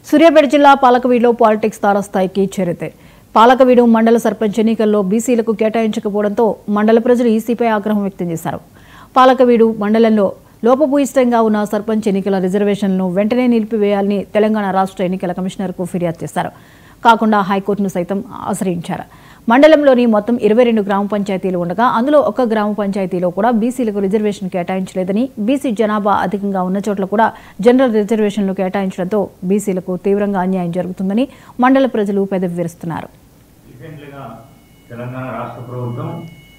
సూర్యాపేట జిల్లా పాలకవీడులో పాలిటిక్స్ తారస్థాయికి చేరితే పాలకవీడు మండల సర్పంచ్ ఎన్నికల్లో బీసీలకు కేటాయించకపోవడంతో మండల ప్రజలు ఈసీపై ఆగ్రహం వ్యక్తం చేశారు. పాలకవీడు మండలంలో లోపభూయిష్టంగా ఉన్న సర్పంచ్ ఎన్నికల రిజర్వేషన్లను వెంటనే నిలిపివేయాలని తెలంగాణ రాష్ట్ర ఎన్నికల కమిషనర్కు ఫిర్యాదు చేశారు. కాకుండా హైకోర్టును సైతం ఆశ్రయించారు. మండలంలోని మొత్తం 22 గ్రామ పంచాయతీలు ఉండగా అందులో ఒక్క గ్రామ పంచాయతీలో కూడా బీసీలకు రిజర్వేషన్ కేటాయించలేదని, బీసీ జనాభా అధికంగా ఉన్న చోట్ల కూడా జనరల్ రిజర్వేషన్లు కేటాయించడంతో బీసీలకు తీవ్రంగా అన్యాయం జరుగుతుందని మండల ప్రజలు పెదవి విరుస్తున్నారు. తెలంగాణ రాష్ట్ర ప్రభుత్వం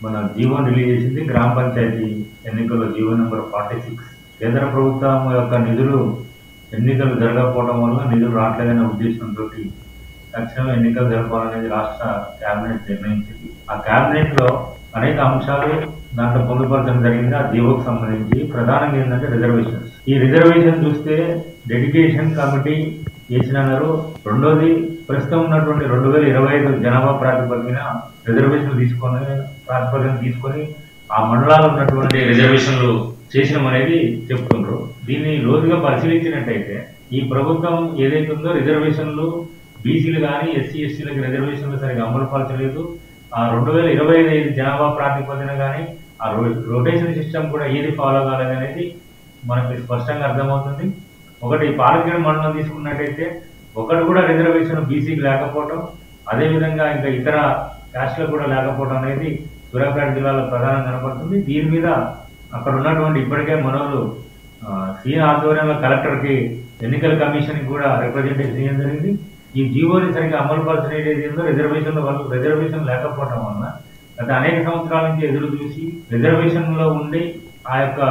మన జీవో రిలీజ్ చేసింది. గ్రామ పంచాయతీ ఎన్నికల్లో జీవో నెంబర్ 46. కేంద్ర ప్రభుత్వం యొక్క నిధులు ఎన్నికలు జరగకపోవడం వల్ల నిధులు రావట్లేదనే ఉద్దేశంతో తక్షణం ఎన్నికలు జరపాలనేది రాష్ట్ర కేబినెట్ నిర్ణయించింది. ఆ కేబినెట్ లో అనేక అంశాలు దాంట్లో పొందుపరచడం జరిగింది. ఆ జీవోకు సంబంధించి ప్రధానంగా ఏంటంటే రిజర్వేషన్స్. ఈ రిజర్వేషన్ చూస్తే డెడికేషన్ కమిటీ చేసినారు. రెండోది ప్రస్తుతం ఉన్నటువంటి 2025 జనాభా ప్రాతిపదికన రిజర్వేషన్లు తీసుకొని ఆ మండలాలు ఉన్నటువంటి రిజర్వేషన్లు చేసినాం అనేది చెప్తుండ్రు. దీన్ని లోతుగా పరిశీలించినట్టయితే ఈ ప్రభుత్వం ఏదైతే ఉందో రిజర్వేషన్లు బీసీలు కానీ ఎస్సీ ఎస్టీలకు రిజర్వేషన్లు సరిగా అమలు పరచలేదు. ఆ 2025 జనాభా ప్రాతిపదికన కానీ ఆ రొటేషన్ సిస్టమ్ కూడా ఏది ఫాలో కాలేదనేది మనకి స్పష్టంగా అర్థమవుతుంది. ఒకటి పాలకవీడు మండలం తీసుకున్నట్టయితే ఒకటి కూడా రిజర్వేషన్ బీసీకి లేకపోవడం, అదేవిధంగా ఇంకా ఇతర క్యాస్ట్లకు కూడా లేకపోవడం అనేది సూర్యాపేట జిల్లాలో ప్రధానంగా కనపడుతుంది. దీని మీద అక్కడ ఉన్నటువంటి ఇప్పటికే మనోళ్ళు సీఎం ఆధ్వర్యంలో కలెక్టర్కి ఎన్నికల కమిషన్కి కూడా రిప్రజెంటేషన్ చేయడం జరిగింది. ఈ జీవోని సరిగ్గా అమలు పరచనేది ఏందో రిజర్వేషన్ లేకపోవడం వలన గత అనేక సంవత్సరాల నుంచి ఎదురు చూసి రిజర్వేషన్లో ఉండి ఆ యొక్క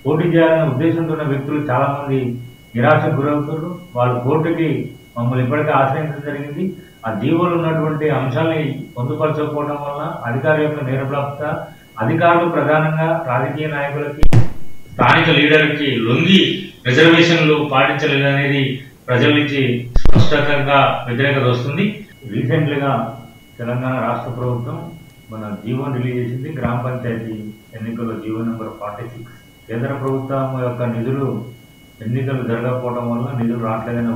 పోటీ చేయాలనే ఉద్దేశంతో ఉన్న వ్యక్తులు చాలా మంది నిరాశకు గురవుతారు. వాళ్ళు కోర్టుకి మమ్మల్ని ఇప్పటికే ఆశ్రయించడం జరిగింది. ఆ జీవోలు ఉన్నటువంటి అంశాలని పొందుపరచకపోవడం వలన అధికారుల యొక్క నిర్లప్త, అధికారులు ప్రధానంగా రాజకీయ నాయకులకి స్థానిక లీడర్కి లొంగి రిజర్వేషన్లు పాటించలేదనేది ప్రజల నుంచి స్పష్టంగా వ్యతిరేకత వస్తుంది. రీసెంట్లీగా తెలంగాణ రాష్ట్ర ప్రభుత్వం మన జీవో రిలీజ్ చేసింది. గ్రామ పంచాయతీ ఎన్నికల్లో జీవో నెంబర్ 46. కేంద్ర ప్రభుత్వం యొక్క నిధులు ఎన్నికలు జరగకపోవడం వల్ల నిధులు రావట్లేదని